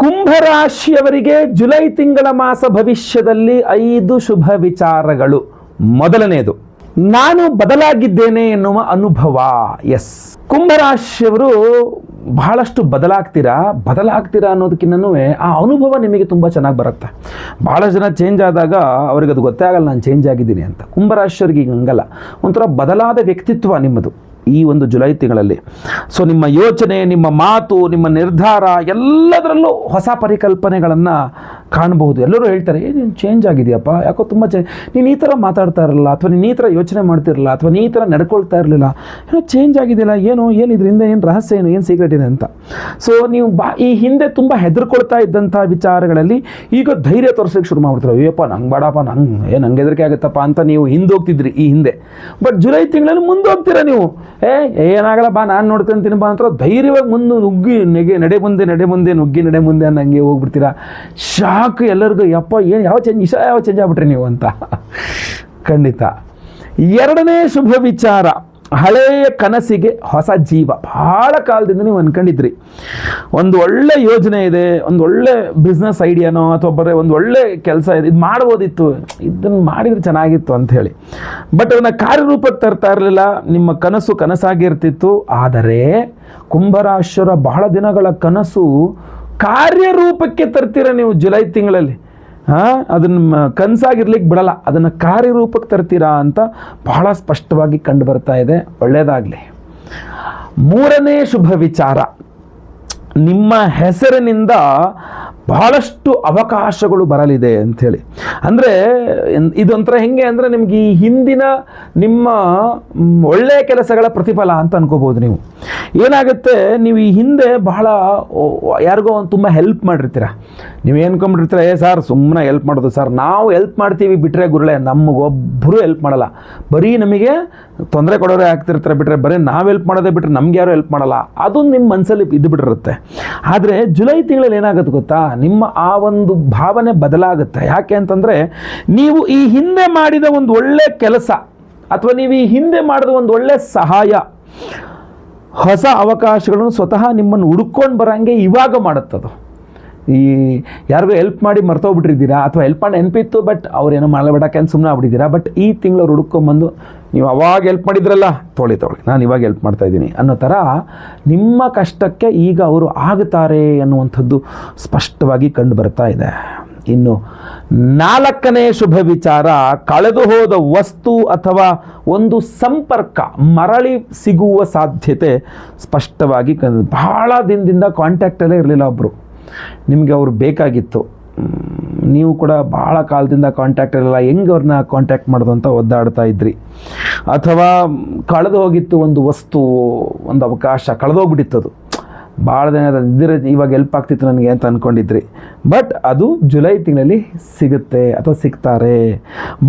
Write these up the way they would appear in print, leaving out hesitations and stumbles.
ಕುಂಭರಾಶಿಯವರಿಗೆ July ತಿಂಗಳ ಮಾಸ ಭವಿಷ್ಯದಲ್ಲಿ 5 ಶುಭ ವಿಚಾರಗಳು. ಮೊದಲನೆಯದು, ನಾನು ಬದಲಾಗಿದ್ದೇನೆ ಎನ್ನುವ ಅನುಭವ. ಎಸ್, ಕುಂಭರಾಶಿಯವರು ಬಹಳಷ್ಟು ಬದಲಾಗ್ತೀರಾ ಅನ್ನೋದಕ್ಕಿಂತನೂ ಆ ಅನುಭವ ನಿಮಗೆ ತುಂಬ ಚೆನ್ನಾಗಿ ಬರುತ್ತೆ. ಭಾಳ ಜನ ಚೇಂಜ್ ಆದಾಗ ಅವ್ರಿಗೆ ಅದು ಗೊತ್ತೇ ಆಗಲ್ಲ ನಾನು ಚೇಂಜ್ ಆಗಿದ್ದೀನಿ ಅಂತ. ಕುಂಭರಾಶಿಯವರಿಗೆ ಈಗ ಹಂಗಲ್ಲ, ಒಂಥರ ಬದಲಾದ ವ್ಯಕ್ತಿತ್ವ ನಿಮ್ಮದು ಈ ಒಂದು ಜುಲೈ ತಿಂಗಳಲ್ಲಿ. ಸೊ ನಿಮ್ಮ ಯೋಚನೆ, ನಿಮ್ಮ ಮಾತು, ನಿಮ್ಮ ನಿರ್ಧಾರ ಎಲ್ಲದರಲ್ಲೂ ಹೊಸ ಪರಿಕಲ್ಪನೆಗಳನ್ನು ಕಾಣಬಹುದು. ಎಲ್ಲರೂ ಹೇಳ್ತಾರೆ, ನೀನು ಚೇಂಜ್ ಆಗಿದೆಯಪ್ಪ, ಯಾಕೋ ತುಂಬ ನೀನು ಈ ಥರ ಮಾತಾಡ್ತಾ ಇರಲಿಲ್ಲ, ಅಥವಾ ನೀನು ಈ ಥರ ಯೋಚನೆ ಮಾಡ್ತಿರಲಿಲ್ಲ, ಅಥವಾ ನೀ ಈ ಥರ ನಡ್ಕೊಳ್ತಾ ಇರಲಿಲ್ಲ, ಏನೋ ಚೇಂಜ್ ಆಗಿದೆಯಲ್ಲ, ಏನು ಇದರಿಂದ ಏನು ರಹಸ್ಯ, ಏನು ಸೀಕ್ರೆಟ್ ಇದೆ ಅಂತ. ಸೊ ನೀವು ಈ ಹಿಂದೆ ತುಂಬ ಹೆದರ್ಕೊಳ್ತಾ ಇದ್ದಂಥ ವಿಚಾರಗಳಲ್ಲಿ ಈಗ ಧೈರ್ಯ ತೋರಿಸೋಕ್ಕೆ ಶುರು ಮಾಡ್ಬಿಡ್ತಾರೆ. ಅಯ್ಯಪ್ಪ ನಂಗೆ ಬೇಡಪ್ಪ, ನಂಗೆ ಹೆದರಿಕೆ ಆಗುತ್ತಪ್ಪ ಅಂತ ನೀವು ಹಿಂದೋಗ್ತಿದ್ರಿ ಈ ಹಿಂದೆ. ಬಟ್ ಜುಲೈ ತಿಂಗಳಲ್ಲಿ ಮುಂದೆ ಹೋಗ್ತೀರಾ ನೀವು. ಏನಾಗಲ್ಲ ಬಾ, ನಾನು ನೋಡ್ಕೊಂತೀನಿ ಬಾ ಅಂತ ಧೈರ್ಯವಾಗಿ ಮುಂದೆ ನುಗ್ಗಿ ನಡೆ ಮುಂದೆ ನುಗ್ಗಿ ನಡೆ ಮುಂದೆ ಅನ್ನಂಗೆ ಹೋಗ್ಬಿಡ್ತೀರಾ. ಶಾಕ್ ಎಲ್ಲರಿಗೂ, ಯಪ್ಪ ಏನು ಯಾವ ಚೇಂಜ್ ಆಗ್ಬಿಟ್ರಿ ನೀವು ಅಂತ. ಖಂಡಿತ. ಎರಡನೇ ಶುಭ ವಿಚಾರ, ಹಳೆಯ ಕನಸಿಗೆ ಹೊಸ ಜೀವ. ಭಾಳ ಕಾಲದಿಂದ ನೀವು ಅನ್ಕೊಂಡಿದ್ರಿ ಒಂದು ಒಳ್ಳೆ ಯೋಜನೆ ಇದೆ, ಒಂದು ಒಳ್ಳೆ ಬಿಸ್ನೆಸ್ ಐಡಿಯಾನೋ ಅಥವಾ ಬರೀ ಒಂದು ಒಳ್ಳೆ ಕೆಲಸ ಇದೆ, ಇದು ಮಾಡ್ಬೋದಿತ್ತು, ಇದನ್ನು ಮಾಡಿದರೆ ಚೆನ್ನಾಗಿತ್ತು ಅಂತ ಹೇಳಿ. ಬಟ್ ಅದನ್ನು ಕಾರ್ಯರೂಪಕ್ಕೆ ತರ್ತಾ ಇರಲಿಲ್ಲ. ನಿಮ್ಮ ಕನಸು ಕನಸಾಗಿರ್ತಿತ್ತು. ಆದರೆ ಕುಂಭರಾಶಿಯವರ ಬಹಳ ದಿನಗಳ ಕನಸು ಕಾರ್ಯರೂಪಕ್ಕೆ ತರ್ತೀರ ನೀವು ಜುಲೈ ತಿಂಗಳಲ್ಲಿ. ಅದನ್ನು ಕನಸಾಗಿರ್ಲಿಕ್ಕೆ ಬಿಡಲ್ಲ, ಅದನ್ನು ಕಾರ್ಯರೂಪಕ್ಕೆ ತರ್ತೀರಾ ಅಂತ ಬಹಳ ಸ್ಪಷ್ಟವಾಗಿ ಕಂಡು ಬರ್ತಾ ಇದೆ. ಒಳ್ಳೆಯದಾಗಲಿ. ಮೂರನೇ ಶುಭ ವಿಚಾರ, ನಿಮ್ಮ ಹೆಸರಿನಿಂದ ಬಹಳಷ್ಟು ಅವಕಾಶಗಳು ಬರಲಿದೆ ಅಂಥೇಳಿ. ಅಂದರೆ ಇದೊಂಥರ ಹೆಂಗೆ ಅಂದರೆ ನಿಮ್ಗೆ ಈ ಹಿಂದಿನ ನಿಮ್ಮ ಒಳ್ಳೆಯ ಕೆಲಸಗಳ ಪ್ರತಿಫಲ ಅಂತ ಅನ್ಕೋಬೋದು. ನೀವು ಏನಾಗುತ್ತೆ, ನೀವು ಈ ಹಿಂದೆ ಬಹಳ ಯಾರಿಗೋ ಒಂದು ತುಂಬ ಹೆಲ್ಪ್ ಮಾಡಿರ್ತೀರ. ನೀವು ಏನ್ಕೊಂಬಿಟ್ಟಿರ್ತೀರ, ಸರ್ ಸುಮ್ಮನೆ ಹೆಲ್ಪ್ ಮಾಡೋದು ಸರ್, ನಾವು ಹೆಲ್ಪ್ ಮಾಡ್ತೀವಿ ಬಿಟ್ಟರೆ ಗುರುಳೆ ನಮಗೊಬ್ಬರು ಹೆಲ್ಪ್ ಮಾಡಲ್ಲ, ಬರೀ ನಮಗೆ ತೊಂದರೆ ಕೊಡೋರೇ ಆಗ್ತಿರ್ತಾರೆ ಬಿಟ್ಟರೆ, ಬರೀ ನಾವು ಹೆಲ್ಪ್ ಮಾಡೋದೇ ಬಿಟ್ಟರೆ ನಮ್ಗೆ ಯಾರು ಹೆಲ್ಪ್ ಮಾಡಲ್ಲ. ಅದು ನಿಮ್ಮ ಮನಸ್ಸಲ್ಲಿ ಇದ್ದು ಬಿಟ್ಟಿರುತ್ತೆ. ಆದರೆ ಜುಲೈ ತಿಂಗಳಲ್ಲಿ ಏನಾಗುತ್ತೆ ಗೊತ್ತಾ, ನಿಮ್ಮ ಆ ಒಂದು ಭಾವನೆ ಬದಲಾಗುತ್ತೆ. ಯಾಕೆ ಅಂತಂದರೆ, ನೀವು ಈ ಹಿಂದೆ ಮಾಡಿದ ಒಂದು ಒಳ್ಳೆ ಕೆಲಸ ಅಥವಾ ನೀವು ಈ ಹಿಂದೆ ಮಾಡಿದ ಒಂದು ಒಳ್ಳೆ ಸಹಾಯ, ಹೊಸ ಅವಕಾಶಗಳನ್ನು ಸ್ವತಃ ನಿಮ್ಮನ್ನು ಹುಡ್ಕೊಂಡು ಬರೋಂಗೆ ಇವಾಗ ಮಾಡುತ್ತದು. ಈ ಯಾರಿಗೂ ಹೆಲ್ಪ್ ಮಾಡಿ ಮರ್ತೋಗ್ಬಿಟ್ಟಿದ್ದೀರಾ, ಅಥವಾ ಹೆಲ್ಪ್ ಮಾಡಿ ನೆನಪಿತ್ತು ಬಟ್ ಅವ್ರೇನೋ ಮಾಡಬೇಡಕ್ಕೆ ಅಂತ ಸುಮ್ಮನೆ ಆಗ್ಬಿಟ್ಟಿದ್ದೀರಾ. ಬಟ್ ಈ ತಿಂಗಳು ಅವ್ರು ಹುಡ್ಕೊಂಬಂದು, ನೀವು ಅವಾಗ ಹೆಲ್ಪ್ ಮಾಡಿದ್ರಲ್ಲ, ತೊಳಿ ನಾನು ಇವಾಗ ಹೆಲ್ಪ್ ಮಾಡ್ತಾಯಿದ್ದೀನಿ ಅನ್ನೋ ಥರ ನಿಮ್ಮ ಕಷ್ಟಕ್ಕೆ ಈಗ ಅವರು ಆಗುತ್ತಾರೆ ಅನ್ನುವಂಥದ್ದು ಸ್ಪಷ್ಟವಾಗಿ ಕಂಡು ಬರ್ತಾ ಇದೆ. ಇನ್ನು ನಾಲ್ಕನೇ ಶುಭ ವಿಚಾರ, ಕಳೆದು ಹೋದ ವಸ್ತು ಅಥವಾ ಒಂದು ಸಂಪರ್ಕ ಮರಳಿ ಸಿಗುವ ಸಾಧ್ಯತೆ ಸ್ಪಷ್ಟವಾಗಿ ಬಹಳ ದಿನದಿಂದ ಕಾಂಟ್ಯಾಕ್ಟಲ್ಲೇ ಇರಲಿಲ್ಲ ಒಬ್ಬರು, ನಿಮಗೆ ಅವರು ಬೇಕಾಗಿತ್ತು, ನೀವು ಕೂಡ ಭಾಳ ಕಾಲದಿಂದ ಕಾಂಟ್ಯಾಕ್ಟ್ ಇರಲಿಲ್ಲ, ಹೆಂಗೆ ಅವ್ರನ್ನ ಕಾಂಟ್ಯಾಕ್ಟ್ ಮಾಡೋದು ಅಂತ ಒದ್ದಾಡ್ತಾ ಇದ್ರಿ. ಅಥವಾ ಕಳೆದು ಹೋಗಿತ್ತು ಒಂದು ವಸ್ತು, ಒಂದು ಅವಕಾಶ ಕಳೆದೋಗ್ಬಿಟ್ಟಿತ್ತು, ಅದು ಭಾಳ ದಿನ ಇದ್ದರೆ ಇವಾಗ ಹೆಲ್ಪ್ ಆಗ್ತಿತ್ತು ನನಗೆ ಅಂತ ಅಂದ್ಕೊಂಡಿದ್ರಿ. ಬಟ್ ಅದು ಜುಲೈ ತಿಂಗಳಲ್ಲಿ ಸಿಗುತ್ತೆ ಅಥವಾ ಸಿಗ್ತಾರೆ.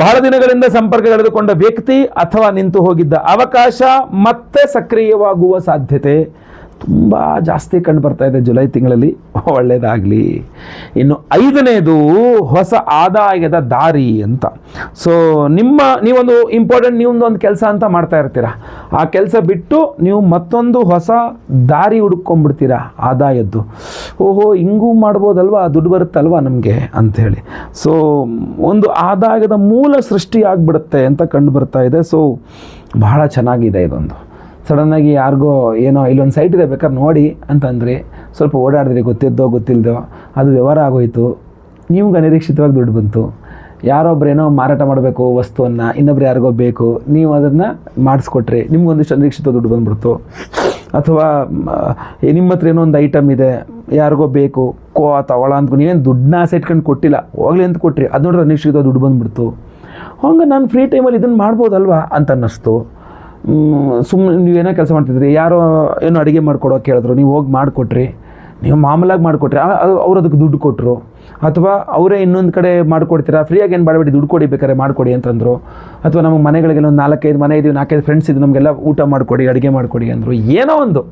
ಬಹಳ ದಿನಗಳಿಂದ ಸಂಪರ್ಕ ಕಳೆದುಕೊಂಡ ವ್ಯಕ್ತಿ ಅಥವಾ ನಿಂತು ಹೋಗಿದ್ದ ಅವಕಾಶ ಮತ್ತೆ ಸಕ್ರಿಯವಾಗುವ ಸಾಧ್ಯತೆ ತುಂಬ ಜಾಸ್ತಿ ಕಂಡು ಬರ್ತಾ ಇದೆ ಜುಲೈ ತಿಂಗಳಲ್ಲಿ. ಒಳ್ಳೆಯದಾಗಲಿ. ಇನ್ನು ಐದನೇದು, ಹೊಸ ಆದಾಯದ ದಾರಿ ಅಂತ. ಸೊ ನೀವೊಂದು ಇಂಪಾರ್ಟೆಂಟ್ ನೀವೊಂದು ಕೆಲಸ ಅಂತ ಮಾಡ್ತಾ ಇರ್ತೀರ, ಆ ಕೆಲಸ ಬಿಟ್ಟು ನೀವು ಮತ್ತೊಂದು ಹೊಸ ದಾರಿ ಹುಡುಕೊಂಡ್ಬಿಡ್ತೀರಾ ಆದಾಯದ್ದು. ಓಹೋ ಹಿಂಗೂ ಮಾಡ್ಬೋದಲ್ವಾ, ದುಡ್ಡು ಬರುತ್ತಲ್ವಾ ನಮಗೆ ಅಂಥೇಳಿ. ಸೊ ಒಂದು ಆದಾಯದ ಮೂಲ ಸೃಷ್ಟಿ ಆಗಿಬಿಡುತ್ತೆ ಅಂತ ಕಂಡು ಬರ್ತಾ ಇದೆ. ಸೊ ಬಹಳ ಚೆನ್ನಾಗಿದೆ ಇದೊಂದು. ಸಡನ್ನಾಗಿ ಯಾರಿಗೋ ಏನೋ ಇಲ್ಲೊಂದು ಸೈಟ್ ಇದೆ ಬೇಕಾದ್ರೆ ನೋಡಿ ಅಂತಂದ್ರಿ, ಸ್ವಲ್ಪ ಓಡಾಡಿದ್ರಿ, ಗೊತ್ತಿಲ್ಲದೋ ಅದು ವ್ಯವಹಾರ ಆಗೋಯ್ತು, ನಿಮ್ಗೆ ಅನಿರೀಕ್ಷಿತವಾಗಿ ದುಡ್ಡು ಬಂತು. ಯಾರೊಬ್ಬರೇನೋ ಮಾರಾಟ ಮಾಡಬೇಕು ವಸ್ತುವನ್ನು, ಇನ್ನೊಬ್ರು ಯಾರಿಗೋ ಬೇಕು, ನೀವು ಅದನ್ನು ಮಾಡಿಸ್ಕೊಟ್ರಿ, ನಿಮ್ಗೊಂದಿಷ್ಟು ಅನಿರೀಕ್ಷಿತ ದುಡ್ಡು ಬಂದ್ಬಿಡ್ತು. ಅಥವಾ ನಿಮ್ಮ ಹತ್ರ ಏನೋ ಒಂದು ಐಟಮ್ ಇದೆ, ಯಾರಿಗೋ ಬೇಕು ತಗೊಳ ಅಂತ ನೀವೇನು ದುಡ್ಡನ್ನ ಆಸೆ ಇಟ್ಕೊಂಡು ಕೊಟ್ಟಿಲ್ಲ, ಹೋಗ್ಲಿ ಅಂತ ಕೊಟ್ರಿ, ಅದು ನೋಡ್ರೆ ಅನಿರೀಕ್ಷಿತ ದುಡ್ಡು ಬಂದುಬಿಡ್ತು. ಹಂಗೆ ನಾನು ಫ್ರೀ ಟೈಮಲ್ಲಿ ಇದನ್ನು ಮಾಡ್ಬೋದಲ್ವಾ ಅಂತ ಅನ್ನಿಸ್ತು. ಸುಮ್ಮನೆ ನೀವೇನೋ ಕೆಲಸ ಮಾಡ್ತಿದ್ರಿ, ಯಾರೋ ಏನೋ ಅಡುಗೆ ಮಾಡಿಕೊಡೋ ಕೇಳಿದ್ರು, ನೀವು ಹೋಗಿ ಮಾಡಿಕೊಟ್ರಿ, ನೀವು ಮಾಮೂಲಾಗಿ ಮಾಡಿಕೊಟ್ರಿ, ಅವ್ರು ಅದಕ್ಕೆ ದುಡ್ಡು ಕೊಟ್ಟರು. ಅಥವಾ ಅವರೇ ಇನ್ನೊಂದು ಕಡೆ ಮಾಡಿಕೊಡ್ತೀರಾ, ಫ್ರೀಯಾಗಿ ಏನು ಮಾಡಬೇಡಿ ದುಡ್ಡು ಕೊಡಿ ಬೇಕಾದ್ರೆ ಮಾಡಿಕೊಡಿ ಅಂತಂದರು. ಅಥವಾ ನಮಗೆ ಮನೆಗಳಿಗೆಲ್ಲ ಒಂದು 4-5 ಮನೆ ಇದೀವಿ, 4-5 ಫ್ರೆಂಡ್ಸ್ ಇದ್ದು, ನಮಗೆಲ್ಲ ಊಟ ಮಾಡಿಕೊಡಿ, ಅಡುಗೆ ಮಾಡಿಕೊಡಿ ಅಂದರು. ಏನೋ ಒಂದು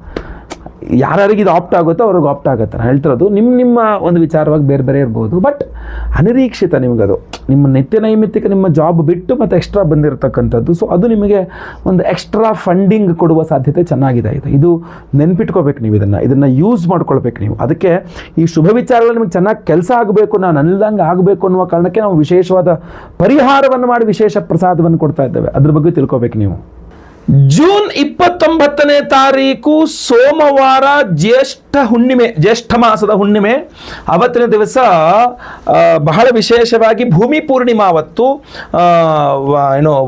ಯಾರಿಗೆ ಇದು ಆಪ್ಟ್ ಆಗುತ್ತೋ ಅವ್ರಿಗೆ ಆಪ್ಟ್ ಆಗುತ್ತೆ. ನಾನು ಹೇಳ್ತಿರೋದು ನಿಮ್ಮ ಒಂದು ವಿಚಾರವಾಗಿ ಬೇರೆ ಬೇರೆ ಇರ್ಬೋದು, ಬಟ್ ಅನಿರೀಕ್ಷಿತ ನಿಮಗದು ನಿಮ್ಮ ನಿತ್ಯ ನೈಮಿತ್ತಿಕ ನಿಮ್ಮ ಜಾಬ್ ಬಿಟ್ಟು ಮತ್ತು ಎಕ್ಸ್ಟ್ರಾ ಬಂದಿರತಕ್ಕಂಥದ್ದು. ಸೊ ಅದು ನಿಮಗೆ ಒಂದು ಎಕ್ಸ್ಟ್ರಾ ಫಂಡಿಂಗ್ ಕೊಡುವ ಸಾಧ್ಯತೆ ಚೆನ್ನಾಗಿದೆ. ಇದು ನೆನ್ಪಿಟ್ಕೋಬೇಕು ನೀವು, ಇದನ್ನು ಯೂಸ್ ಮಾಡ್ಕೊಳ್ಬೇಕು ನೀವು. ಅದಕ್ಕೆ ಈ ಶುಭ ವಿಚಾರಗಳು ನಿಮಗೆ ಚೆನ್ನಾಗಿ ಕೆಲಸ ಆಗಬೇಕು, ನಾನು ಅನ್ದಂಗೆ ಆಗಬೇಕು ಅನ್ನುವ ಕಾರಣಕ್ಕೆ ನಾವು ವಿಶೇಷವಾದ ಪರಿಹಾರವನ್ನು ಮಾಡಿ ವಿಶೇಷ ಪ್ರಸಾದವನ್ನು ಕೊಡ್ತಾ ಇದ್ದೇವೆ. ಅದ್ರ ಬಗ್ಗೆ ತಿಳ್ಕೊಬೇಕು ನೀವು. ಜೂನ್ 29ನೇ ತಾರೀಕು ಸೋಮವಾರ ಜ್ಯೇಷ್ಠ ಮಾಸದ ಹುಣ್ಣಿಮೆ. ಅವತ್ತಿನ ದಿವಸ ಬಹಳ ವಿಶೇಷವಾಗಿ ಭೂಮಿ ಪೂರ್ಣಿಮಾ ಅವತ್ತು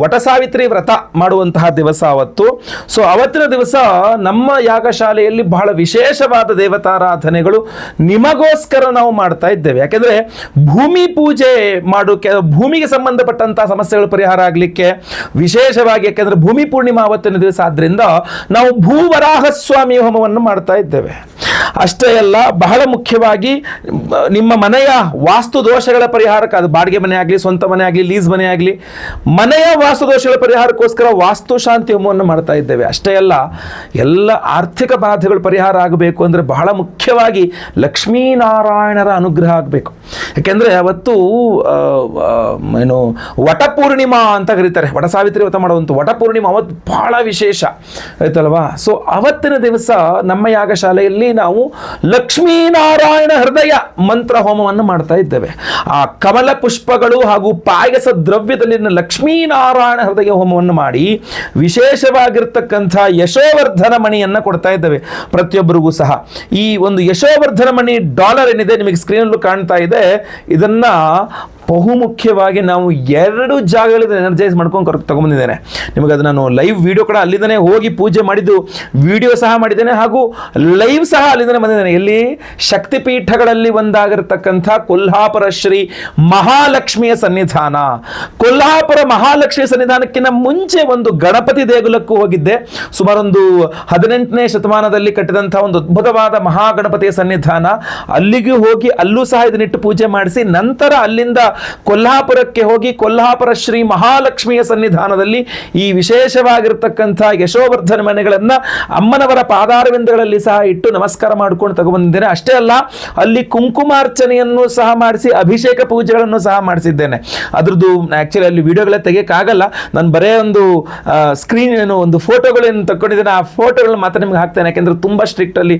ವಟಸಾವಿತ್ರಿ ವ್ರತ ಮಾಡುವಂತಹ ದಿವಸ ಅವತ್ತು. ಸೊ ಅವತ್ತಿನ ದಿವಸ ನಮ್ಮ ಯಾಗಶಾಲೆಯಲ್ಲಿ ಬಹಳ ವಿಶೇಷವಾದ ದೇವತಾರಾಧನೆಗಳು ನಿಮಗೋಸ್ಕರ ನಾವು ಮಾಡ್ತಾ ಇದ್ದೇವೆ. ಯಾಕೆಂದರೆ ಭೂಮಿ ಪೂಜೆ ಭೂಮಿಗೆ ಸಂಬಂಧಪಟ್ಟಂತಹ ಸಮಸ್ಯೆಗಳು ಪರಿಹಾರ ಆಗಲಿಕ್ಕೆ ವಿಶೇಷವಾಗಿ, ಯಾಕೆಂದರೆ ಭೂಮಿ ಪೂರ್ಣಿಮಾ ಅವತ್ತಿನ ದಿವಸ ಆದ್ರಿಂದ ನಾವು ಭೂವರಾಹ ಸ್ವಾಮಿ ಹೋಮವನ್ನು ಮಾಡ್ತಾ ಇದ್ದೇವೆ. ಅಷ್ಟೇ ಅಲ್ಲ, ಬಹಳ ಮುಖ್ಯವಾಗಿ ನಿಮ್ಮ ಮನೆಯ ವಾಸ್ತು ದೋಷಗಳ ಪರಿಹಾರಕ್ಕೆ, ಅದು ಬಾಡಿಗೆ ಮನೆ ಆಗಲಿ, ಸ್ವಂತ ಮನೆ ಆಗಲಿ, ಲೀಸ್ ಮನೆ ಆಗಲಿ, ಮನೆಯ ವಾಸ್ತು ದೋಷಗಳ ಪರಿಹಾರಕ್ಕೋಸ್ಕರ ವಾಸ್ತು ಶಾಂತಿ ಹೋಮವನ್ನು ಮಾಡ್ತಾ ಇದ್ದೇವೆ. ಅಷ್ಟೇ ಅಲ್ಲ, ಎಲ್ಲ ಆರ್ಥಿಕ ಬಾಧೆಗಳು ಪರಿಹಾರ ಆಗಬೇಕು ಅಂದರೆ ಬಹಳ ಮುಖ್ಯವಾಗಿ ಲಕ್ಷ್ಮೀನಾರಾಯಣರ ಅನುಗ್ರಹ ಆಗಬೇಕು. ಯಾಕೆಂದರೆ ಅವತ್ತು ವಟಪೂರ್ಣಿಮಾ ಅಂತ ಕರೀತಾರೆ, ವಟ ಸಾವಿತ್ರಿ ವ್ರತ ಮಾಡುವಂಥ ವಟಪೂರ್ಣಿಮಾ ಅವತ್ತು ಬಹಳ ವಿಶೇಷ ಆಯ್ತಲ್ವಾ. ಸೊ ಅವತ್ತಿನ ದಿವಸ ನಮ್ಮ ಯಾಗಶಾಲೆಯಲ್ಲಿ ನಾವು ಲಕ್ಷ್ಮೀನಾರಾಯಣ ಹೃದಯ ಮಂತ್ರ ಹೋಮವನ್ನು ಮಾಡ್ತಾ ಇದ್ದೇವೆ. ಆ ಕಮಲ ಪುಷ್ಪಗಳು ಹಾಗೂ ಪಾಯಸ ದ್ರವ್ಯದಲ್ಲಿ ಲಕ್ಷ್ಮೀನಾರಾಯಣ ಹೃದಯ ಹೋಮವನ್ನು ಮಾಡಿ ವಿಶೇಷವಾಗಿರ್ತಕ್ಕಂಥ ಯಶೋವರ್ಧನ ಮಣಿಯನ್ನು ಕೊಡ್ತಾ ಇದ್ದೇವೆ ಪ್ರತಿಯೊಬ್ಬರಿಗೂ ಸಹ. ಈ ಒಂದು ಯಶೋವರ್ಧನ ಮಣಿ ಡಾಲರ್ ಏನಿದೆ ನಿಮಗೆ ಸ್ಕ್ರೀನಲ್ಲೂ ಕಾಣ್ತಾ ಇದೆ, ಇದನ್ನ ಬಹುಮುಖ್ಯವಾಗಿ ನಾವು 2 ಜಾಗಗಳಿಂದ ಎನರ್ಜೈಸ್ ಮಾಡ್ಕೊಂಡು ತಗೊಂಡ್ಬಂದಿದ್ದೇನೆ. ನಿಮಗೆ ಅದು ನಾನು ಲೈವ್ ವಿಡಿಯೋ ಕೂಡ ಅಲ್ಲಿಂದನೇ ಹೋಗಿ ಪೂಜೆ ಮಾಡಿದ್ದು ವಿಡಿಯೋ ಸಹ ಮಾಡಿದ್ದೇನೆ, ಹಾಗೂ ಲೈವ್ ಸಹ ಅಲ್ಲಿಂದನೇ ಬಂದಿದ್ದೇನೆ. ಎಲ್ಲಿ ಶಕ್ತಿಪೀಠಗಳಲ್ಲಿ ಒಂದಾಗಿರ್ತಕ್ಕಂಥ ಕೊಲ್ಹಾಪುರ ಶ್ರೀ ಮಹಾಲಕ್ಷ್ಮಿಯ ಸನ್ನಿಧಾನ. ಕೊಲ್ಹಾಪುರ ಮಹಾಲಕ್ಷ್ಮಿಯ ಸನ್ನಿಧಾನಕ್ಕಿಂತ ಮುಂಚೆ ಒಂದು ಗಣಪತಿ ದೇಗುಲಕ್ಕೂ ಹೋಗಿದ್ದೆ. ಸುಮಾರೊಂದು 18ನೇ ಶತಮಾನದಲ್ಲಿ ಕಟ್ಟಿದಂಥ ಒಂದು ಅದ್ಭುತವಾದ ಮಹಾಗಣಪತಿಯ ಸನ್ನಿಧಾನ. ಅಲ್ಲಿಗೂ ಹೋಗಿ ಅಲ್ಲೂ ಸಹ ಇದನ್ನಿಟ್ಟು ಪೂಜೆ ಮಾಡಿಸಿ ನಂತರ ಅಲ್ಲಿಂದ ಕೊಲ್ಹಾಪುರಕ್ಕೆ ಹೋಗಿ ಕೊಲ್ಹಾಪುರ ಶ್ರೀ ಮಹಾಲಕ್ಷ್ಮಿಯ ಸನ್ನಿಧಾನದಲ್ಲಿ ಈ ವಿಶೇಷವಾಗಿರ್ತಕ್ಕಂಥ ಯಶೋವರ್ಧನ ಮನೆಗಳನ್ನು ಅಮ್ಮನವರ ಪಾದಾರವಿಂದಗಳಲ್ಲಿ ಸಹ ಇಟ್ಟು ನಮಸ್ಕಾರ ಮಾಡ್ಕೊಂಡು ತಗೊಂಡ್ಬಂದಿದ್ದೇನೆ. ಅಷ್ಟೇ ಅಲ್ಲ, ಅಲ್ಲಿ ಕುಂಕುಮಾರ್ಚನೆಯನ್ನು ಸಹ ಮಾಡಿಸಿ ಅಭಿಷೇಕ ಪೂಜೆಗಳನ್ನು ಸಹ ಮಾಡಿಸಿದ್ದೇನೆ. ಅದ್ರದ್ದು ಆಕ್ಚುಲಿ ಅಲ್ಲಿ ವಿಡಿಯೋಗಳೇ ತೆಗೆಯಕ್ಕಾಗಲ್ಲ, ನಾನು ಬರೇ ಒಂದು ಸ್ಕ್ರೀನ್ ಒಂದು ಫೋಟೋಗಳನ್ನು ತಗೊಂಡಿದ್ದೇನೆ. ಆ ಫೋಟೋಗಳನ್ನ ಮಾತ್ರ ನಿಮ್ಗೆ ಹಾಕ್ತೇನೆ, ಯಾಕೆಂದ್ರೆ ತುಂಬ ಸ್ಟ್ರಿಕ್ಟ್ ಅಲ್ಲಿ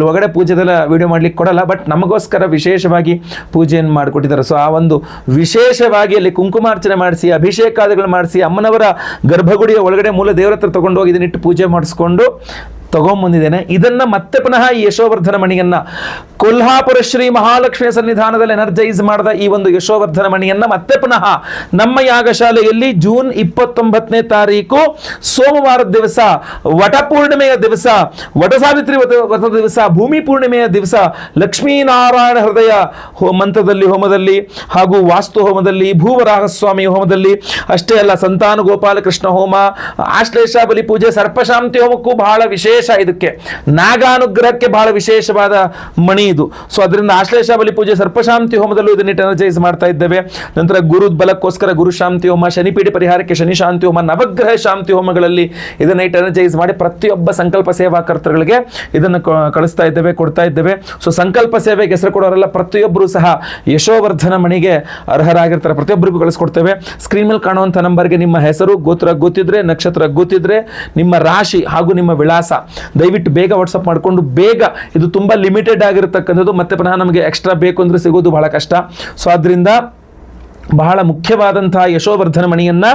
ಒಳಗಡೆ ಪೂಜೆದೆಲ್ಲ ವಿಡಿಯೋ ಮಾಡ್ಲಿಕ್ಕೆ ಕೊಡಲ್ಲ. ಬಟ್ ನಮಗೋಸ್ಕರ ವಿಶೇಷವಾಗಿ ಪೂಜೆಯನ್ನು ಮಾಡಿಕೊಟ್ಟಿದ್ದಾರೆ. ಸೊ ಆ ಒಂದು ವಿಶೇಷವಾಗಿ ಅಲ್ಲಿ ಕುಂಕುಮಾರ್ಚನೆ ಮಾಡಿಸಿ ಅಭಿಷೇಕಾದಿಗಳು ಮಾಡಿಸಿ ಅಮ್ಮನವರ ಗರ್ಭಗುಡಿಯ ಒಳಗಡೆ ಮೂಲ ದೇವರ ಹತ್ರ ತಗೊಂಡೋಗಿ ಇದನ್ನಿಟ್ಟು ಪೂಜೆ ಮಾಡಿಸ್ಕೊಂಡು ತಗೊಂಡ್ಬಂದಿದ್ದೇನೆ. ಇದನ್ನ ಮತ್ತೆ ಪುನಃ ಈ ಯಶೋವರ್ಧನ ಮಣಿಯನ್ನ ಕೊಲ್ಹಾಪುರ ಶ್ರೀ ಮಹಾಲಕ್ಷ್ಮಿಯ ಸನ್ನಿಧಾನದಲ್ಲಿ ಎನರ್ಜೈಸ್ ಮಾಡಿದ ಈ ಒಂದು ಯಶೋವರ್ಧನ ಮಣಿಯನ್ನ ಮತ್ತೆ ಪುನಃ ನಮ್ಮ ಯಾಗಶಾಲೆಯಲ್ಲಿ ಜೂನ್ 29ನೇ ತಾರೀಕು ಸೋಮವಾರದ ದಿವಸ, ವಟಪೂರ್ಣಿಮೆಯ ದಿವಸ, ವಟ ಸಾವಿತ್ರಿ ವ್ರತದ ದಿವಸ, ಭೂಮಿ ಪೂರ್ಣಿಮೆಯ ದಿವಸ ಲಕ್ಷ್ಮೀನಾರಾಯಣ ಹೃದಯ ಮಂತ್ರದಲ್ಲಿ ಹೋಮದಲ್ಲಿ ಹಾಗೂ ವಾಸ್ತು ಹೋಮದಲ್ಲಿ, ಭೂವರಾಹಸ್ವಾಮಿ ಹೋಮದಲ್ಲಿ, ಅಷ್ಟೇ ಅಲ್ಲ ಸಂತಾನ ಗೋಪಾಲ ಕೃಷ್ಣ ಹೋಮ, ಆಶ್ಲೇಷ ಬಲಿ ಪೂಜೆ, ಸರ್ಪಶಾಂತಿ ಹೋಮಕ್ಕೂ ಬಹಳ ವಿಶೇಷ. ಇದಕ್ಕೆ ನಾಗಾನುಗ್ರಹಕ್ಕೆ ಬಹಳ ವಿಶೇಷವಾದ ಮಣಿ ಇದು. ಸೊ ಅದರಿಂದ ಆಶ್ಲೇಷ ಬಲಿ ಪೂಜೆ, ಸರ್ಪಶಾಂತಿ ಹೋಮದಲ್ಲೂ ಇದನ್ನ ಎನರ್ಜೈಸ್ ಮಾಡ್ತಾ ಇದ್ದೇವೆ. ನಂತರ ಗುರು ಬಲಕ್ಕೋಸ್ಕರ ಗುರು ಶಾಂತಿ ಹೋಮ, ಶನಿಪೀಠ ಪರಿಹಾರಕ್ಕೆ ಶನಿ ಶಾಂತಿ ಹೋಮ, ನವಗ್ರಹ ಶಾಂತಿ ಹೋಮಗಳಲ್ಲಿ ಇದನ್ನ ಎನರ್ಜೈಸ್ ಮಾಡಿ ಪ್ರತಿಯೊಬ್ಬ ಸಂಕಲ್ಪ ಸೇವಾ ಕರ್ತೃಗಳಿಗೆ ಇದನ್ನು ಕಳಿಸ್ತಾ ಇದ್ದೇವೆ, ಕೊಡ್ತಾ ಇದ್ದೇವೆ. ಸೊ ಸಂಕಲ್ಪ ಸೇವೆಗೆ ಹೆಸರು ಕೊಡೋರೆಲ್ಲ ಪ್ರತಿಯೊಬ್ಬರು ಸಹ ಯಶೋವರ್ಧನ ಮಣಿಗೆ ಅರ್ಹರಾಗಿರ್ತಾರೆ. ಪ್ರತಿಯೊಬ್ಬರಿಗೂ ಕಳಿಸ್ಕೊಡ್ತೇವೆ. ಸ್ಕ್ರೀನ್ ಮೇಲೆ ಕಾಣುವಂಥ ನಂಬರ್ಗೆ ನಿಮ್ಮ ಹೆಸರು, ಗೋತ್ರ ಗೊತ್ತಿದ್ರೆ, ನಕ್ಷತ್ರ ಗೊತ್ತಿದ್ರೆ, ನಿಮ್ಮ ರಾಶಿ ಹಾಗೂ ನಿಮ್ಮ ವಿಳಾಸ ದಯವಿಟ್ಟು ಬೇಗ ವಾಟ್ಸಪ್ ಮಾಡಿಕೊಂಡು ಬೇಗ, ಇದು ತುಂಬಾ ಲಿಮಿಟೆಡ್ ಆಗಿರತಕ್ಕಂಥದ್ದು, ಮತ್ತೆ ಪುನಃ ನಮಗೆ ಎಕ್ಸ್ಟ್ರಾ ಬೇಕು ಅಂದ್ರೆ ಸಿಗೋದು ಬಹಳ ಕಷ್ಟ. ಸೊ ಆದ್ರಿಂದ ಬಹಳ ಮುಖ್ಯವಾದಂತಹ ಯಶೋವರ್ಧನ ಮಣಿಯನ್ನ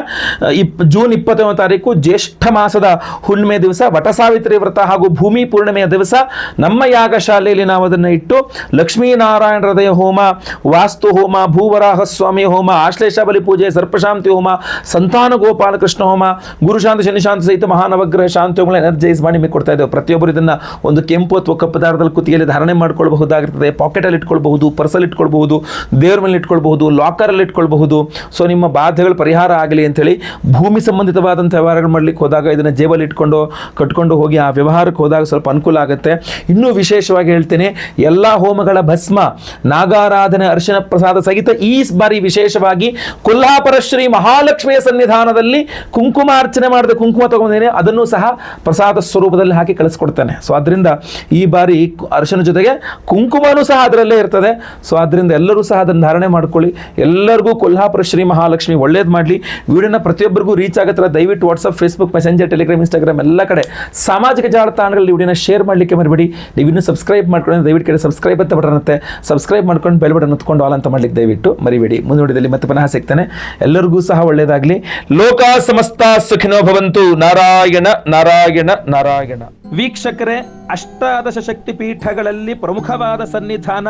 ಜೂನ್ 29ನೇ ತಾರೀಕು ಜ್ಯೇಷ್ಠ ಮಾಸದ ಹುಣ್ಣಿಮೆ ದಿವಸ, ವಟ ಸಾವಿತ್ರಿ ವ್ರತ ಹಾಗೂ ಭೂಮಿ ಪೂರ್ಣಿಮೆಯ ದಿವಸ ನಮ್ಮ ಯಾಗಶಾಲೆಯಲ್ಲಿ ನಾವು ಅದನ್ನು ಇಟ್ಟು ಲಕ್ಷ್ಮೀನಾರಾಯಣ ಹೃದಯ ಹೋಮ, ವಾಸ್ತು ಹೋಮ, ಭೂವರಾಹ ಸ್ವಾಮಿ ಹೋಮ, ಆಶ್ಲೇಷ ಬಲಿ ಪೂಜೆ, ಸರ್ಪಶಾಂತಿ ಹೋಮ, ಸಂತಾನ ಗೋಪಾಲ ಕೃಷ್ಣ ಹೋಮ, ಗುರುಶಾಂತಿ ಶನಿಶಾಂತಿ ಸಹಿತ ಮಹಾನವಗ್ರಹ ಶಾಂತಿ ಹೋಮಗಳ ಎನರ್ಜೈಸ್ ಮಾಡಿ ನಿಮಗೆ ಕೊಡ್ತಾ ಇದ್ದೇವೆ. ಪ್ರತಿಯೊಬ್ಬರು ಇದನ್ನ ಒಂದು ಕೆಂಪು ಅಥವಾ ಕಪ್ಪು ದಾರದಲ್ಲಿ ಕುತ್ತಿಗೆಯಲ್ಲಿ ಧಾರಣೆ ಮಾಡ್ಕೊಳ್ಬಹುದಾಗಿರ್ತದೆ. ಪಾಕೆಟಲ್ಲಿ ಇಟ್ಕೊಳ್ಬಹುದು, ಪರ್ಸಲ್ಲಿ ಇಟ್ಕೊಳ್ಬಹುದು, ದೇವರ ಮೇಲೆ ಇಟ್ಕೊಳ್ಬಹುದು, ಲಾಕರಲ್ಲಿ ಇಟ್ಕೊಳ್ಬಹುದು. ಸೊ ನಿಮ್ಮ ಬಾಧೆಗಳು ಪರಿಹಾರ ಆಗಲಿ ಅಂಥೇಳಿ ಭೂಮಿ ಸಂಬಂಧಿತವಾದಂಥ ವ್ಯವಹಾರಗಳು ಮಾಡಲಿಕ್ಕೆ ಹೋದಾಗ ಇದನ್ನು ಜೇಬಲ್ಲಿ ಇಟ್ಕೊಂಡು ಕಟ್ಕೊಂಡು ಹೋಗಿ ಆ ವ್ಯವಹಾರಕ್ಕೆ ಹೋದಾಗ ಸ್ವಲ್ಪ ಅನುಕೂಲ ಆಗುತ್ತೆ. ಇನ್ನೂ ವಿಶೇಷವಾಗಿ ಹೇಳ್ತೇನೆ, ಎಲ್ಲ ಹೋಮಗಳ ಭಸ್ಮ, ನಾಗಾರಾಧನೆ, ಅರ್ಶನ ಪ್ರಸಾದ ಸಹಿತ ಈ ಬಾರಿ ವಿಶೇಷವಾಗಿ ಕೊಲ್ಹಾಪುರ ಶ್ರೀ ಮಹಾಲಕ್ಷ್ಮಿಯ ಸನ್ನಿಧಾನದಲ್ಲಿ ಕುಂಕುಮಾರ್ಚನೆ ಮಾಡಿದ ಕುಂಕುಮ ತಗೊಂಡೇನೆ, ಅದನ್ನು ಸಹ ಪ್ರಸಾದ ಸ್ವರೂಪದಲ್ಲಿ ಹಾಕಿ ಕಳಿಸ್ಕೊಡ್ತೇನೆ. ಸೊ ಅದರಿಂದ ಈ ಬಾರಿ ಅರ್ಶನ ಜೊತೆಗೆ ಕುಂಕುಮನೂ ಸಹ ಅದರಲ್ಲೇ ಇರ್ತದೆ. ಸೊ ಅದರಿಂದ ಎಲ್ಲರೂ ಸಹ ಅದನ್ನು ಧಾರಣೆ ಮಾಡ್ಕೊಳ್ಳಿ. ಎಲ್ಲರಿಗೂ ಕೊಲ್ಹಾಪುರ ಶ್ರೀ ಮಹಾಲಕ್ಷ್ಮಿ ಒಳ್ಳೇದು ಮಾಡಲಿ. ವಿಡಿಯೋನ ಪ್ರತಿಯೊಬ್ಬರಿಗೂ ರೀಚ್ ಆಗತ್ತರ ದಯವಿಟ್ಟು WhatsApp, Facebook, messenger, Telegram, Instagram ಎಲ್ಲ ಕಡೆ ಸಾಮಾಜಿಕ ಜಾಲತಾಣಗಳಲ್ಲಿ ವಿಡಿಯೋನ ಶೇರ್ ಮಾಡಲಿಕ್ಕೆ ಮರಿಬೇಡಿ. ನೀವು ಇನ್ನೂ ಸಬ್ಸ್ಕ್ರೈಬ್ ಮಾಡ್ಕೊಂಡು ದಯವಿಟ್ಟು ಕಡೆ ಸಬ್ಸ್ಕ್ರೈಬ್ ಅಂತ ಬಟನ್ ಇರುತ್ತೆ, ಸಬ್ಸ್ಕ್ರೈಬ್ ಮಾಡ್ಕೊಂಡು ಬೆಲ್ ಬಟನ್ ಹೊತ್ಕೊಂಡು ಆಲ್ ಅಂತ ಮಾಡ್ಲಿಕ್ಕೆ ದಯವಿಟ್ಟು ಮರಿಬೇಡಿ. ಮುಂದಿನ ವಿಡಿಯೋದಲ್ಲಿ ಮತ್ತೆ ಪುನಃ ಸಿಗ್ತಾನೆ. ಎಲ್ಲರಿಗೂ ಸಹ ಒಳ್ಳೆಯದಾಗಲಿ. ಲೋಕ ಸಮಸ್ತ ಸುಖಿನೋ ಭವಂತು. ನಾರಾಯಣ ನಾರಾಯಣ ನಾರಾಯಣ. ವೀಕ್ಷಕರೇ, ಅಷ್ಟಾದಶ ಶಕ್ತಿ ಪೀಠಗಳಲ್ಲಿ ಪ್ರಮುಖವಾದ ಸನ್ನಿಧಾನ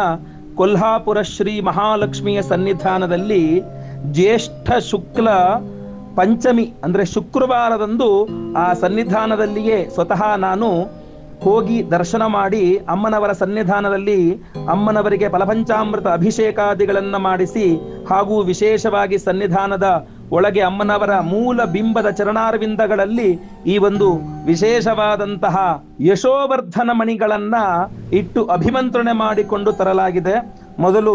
ಕೊಲ್ಹಾಪುರ ಶ್ರೀ ಮಹಾಲಕ್ಷ್ಮಿಯ ಸನ್ನಿಧಾನದಲ್ಲಿ ಜ್ಯೇಷ್ಠ ಶುಕ್ಲ ಪಂಚಮಿ ಅಂದರೆ ಶುಕ್ರವಾರದಂದು ಆ ಸನ್ನಿಧಾನದಲ್ಲಿಯೇ ಸ್ವತಃ ನಾನು ಹೋಗಿ ದರ್ಶನ ಮಾಡಿ ಅಮ್ಮನವರ ಸನ್ನಿಧಾನದಲ್ಲಿ ಅಮ್ಮನವರಿಗೆ ಫಲಪಂಚಾಮೃತ ಅಭಿಷೇಕಾದಿಗಳನ್ನು ಮಾಡಿಸಿ, ಹಾಗೂ ವಿಶೇಷವಾಗಿ ಸನ್ನಿಧಾನದ ಒಳಗೆ ಅಮ್ಮನವರ ಮೂಲ ಬಿಂಬದ ಚರಣಾರವಿಂದಗಳಲ್ಲಿ ಈ ಒಂದು ವಿಶೇಷವಾದಂತಹ ಯಶೋವರ್ಧನ ಮಣಿಗಳನ್ನ ಇಟ್ಟು ಅಭಿಮಂತ್ರಣೆ ಮಾಡಿಕೊಂಡು ತರಲಾಗಿದೆ. ಮೊದಲು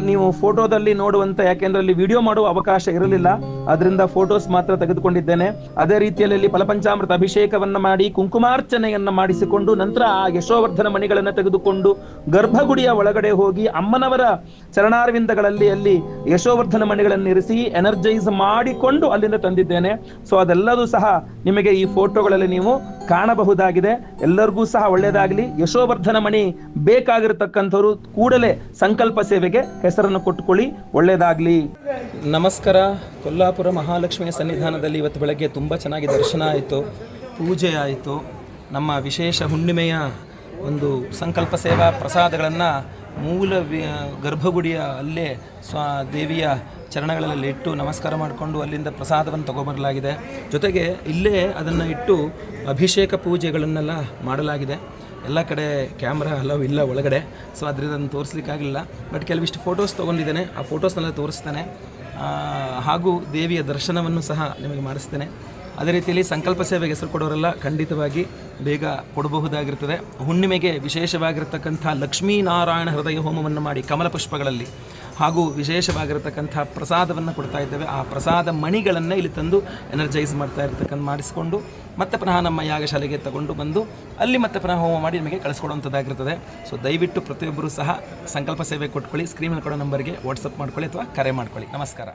ನೀವು ಫೋಟೋದಲ್ಲಿ ನೋಡುವಂತ, ಯಾಕೆಂದ್ರೆ ಅಲ್ಲಿ ವಿಡಿಯೋ ಮಾಡುವ ಅವಕಾಶ ಇರಲಿಲ್ಲ, ಅದರಿಂದ ಫೋಟೋಸ್ ಮಾತ್ರ ತೆಗೆದುಕೊಂಡಿದ್ದೇನೆ. ಅದೇ ರೀತಿಯಲ್ಲಿ ಫಲಪಂಚಾಮೃತ ಅಭಿಷೇಕವನ್ನ ಮಾಡಿ ಕುಂಕುಮಾರ್ಚನೆಯನ್ನ ಮಾಡಿಸಿಕೊಂಡು ನಂತರ ಆ ಯಶೋವರ್ಧನ ಮಣಿಗಳನ್ನು ತೆಗೆದುಕೊಂಡು ಗರ್ಭಗುಡಿಯ ಒಳಗಡೆ ಹೋಗಿ ಅಮ್ಮನವರ ಚರಣಾರವಿಂದಗಳಲ್ಲಿ ಅಲ್ಲಿ ಯಶೋವರ್ಧನ ಮಣಿಗಳನ್ನು ಇರಿಸಿ ಎನರ್ಜೈಸ್ ಮಾಡಿಕೊಂಡು ಅಲ್ಲಿಂದ ತಂದಿದ್ದೇನೆ. ಸೊ ಅದೆಲ್ಲದೂ ಸಹ ನಿಮಗೆ ಈ ಫೋಟೋಗಳಲ್ಲಿ ನೀವು ಕಾಣಬಹುದಾಗಿದೆ. ಎಲ್ಲರಿಗೂ ಸಹ ಒಳ್ಳೆಯದಾಗಲಿ. ಯಶೋವರ್ಧನ ಮಣಿ ಬೇಕಾಗಿರತಕ್ಕಂಥವ್ರು ಕೂಡಲೇ ಸಂಕಲ್ಪ ಸೇವೆಗೆ ಹೆಸರನ್ನು ಕೊಟ್ಟುಕೊಳ್ಳಿ. ಒಳ್ಳೆಯದಾಗಲಿ. ನಮಸ್ಕಾರ. ಕೊಲ್ಹಾಪುರ ಮಹಾಲಕ್ಷ್ಮಿಯ ಸನ್ನಿಧಾನದಲ್ಲಿ ಇವತ್ತು ಬೆಳಗ್ಗೆ ತುಂಬ ಚೆನ್ನಾಗಿ ದರ್ಶನ ಆಯಿತು, ಪೂಜೆ ಆಯಿತು. ನಮ್ಮ ವಿಶೇಷ ಹುಣ್ಣಿಮೆಯ ಒಂದು ಸಂಕಲ್ಪ ಸೇವಾ ಪ್ರಸಾದಗಳನ್ನು ಮೂಲ ಗರ್ಭಗುಡಿಯ ಅಲ್ಲೇ ದೇವಿಯ ಚರಣಗಳಲ್ಲಿ ಇಟ್ಟು ನಮಸ್ಕಾರ ಮಾಡಿಕೊಂಡು ಅಲ್ಲಿಂದ ಪ್ರಸಾದವನ್ನು ತಗೊಬರಲಾಗಿದೆ. ಜೊತೆಗೆ ಇಲ್ಲೇ ಅದನ್ನು ಇಟ್ಟು ಅಭಿಷೇಕ ಪೂಜೆಗಳನ್ನೆಲ್ಲ ಮಾಡಲಾಗಿದೆ. ಎಲ್ಲ ಕಡೆ ಕ್ಯಾಮ್ರಾ ಅಲವ್ ಇಲ್ಲ ಒಳಗಡೆ, ಸೊ ಅದರಿಂದ ಅದನ್ನು ತೋರಿಸ್ಲಿಕ್ಕಾಗಲಿಲ್ಲ. ಬಟ್ ಕೆಲವಿಷ್ಟು ಫೋಟೋಸ್ ತೊಗೊಂಡಿದ್ದೇನೆ, ಆ ಫೋಟೋಸ್ನೆಲ್ಲ ತೋರಿಸ್ತೇನೆ. ಹಾಗೂ ದೇವಿಯ ದರ್ಶನವನ್ನು ಸಹ ನಿಮಗೆ ಮಾಡಿಸ್ತೇನೆ. ಅದೇ ರೀತಿಯಲ್ಲಿ ಸಂಕಲ್ಪ ಸೇವೆಗೆ ಹೆಸರು ಕೊಡೋರೆಲ್ಲ ಖಂಡಿತವಾಗಿ ಬೇಗ ಕೊಡಬಹುದಾಗಿರ್ತದೆ. ಹುಣ್ಣಿಮೆಗೆ ವಿಶೇಷವಾಗಿರ್ತಕ್ಕಂಥ ಲಕ್ಷ್ಮೀನಾರಾಯಣ ಹೃದಯ ಹೋಮವನ್ನು ಮಾಡಿ ಕಮಲ ಪುಷ್ಪಗಳಲ್ಲಿ ಹಾಗೂ ವಿಶೇಷವಾಗಿರತಕ್ಕಂಥ ಪ್ರಸಾದವನ್ನು ಕೊಡ್ತಾ ಇದ್ದೇವೆ. ಆ ಪ್ರಸಾದ ಮಣಿಗಳನ್ನು ಇಲ್ಲಿ ತಂದು ಎನರ್ಜೈಸ್ ಮಾಡಿಸಿಕೊಂಡು ಮತ್ತೆ ಪುನಃ ನಮ್ಮ ಯಾಗಶಾಲೆಗೆ ತಗೊಂಡು ಬಂದು ಅಲ್ಲಿ ಮತ್ತೆ ಪುನಃ ಹೋಮ ಮಾಡಿ ನಿಮಗೆ ಕಳಿಸ್ಕೊಡುವಂಥದ್ದಾಗಿರ್ತದೆ. ಸೊ ದಯವಿಟ್ಟು ಪ್ರತಿಯೊಬ್ಬರೂ ಸಹ ಸಂಕಲ್ಪ ಸೇವೆ ಕೊಟ್ಕೊಳ್ಳಿ. ಸ್ಕ್ರೀನಲ್ಲಿ ಕೊಡೋ ನಂಬರ್ಗೆ ವಾಟ್ಸಪ್ ಮಾಡ್ಕೊಳ್ಳಿ ಅಥವಾ ಕರೆ ಮಾಡ್ಕೊಳ್ಳಿ. ನಮಸ್ಕಾರ.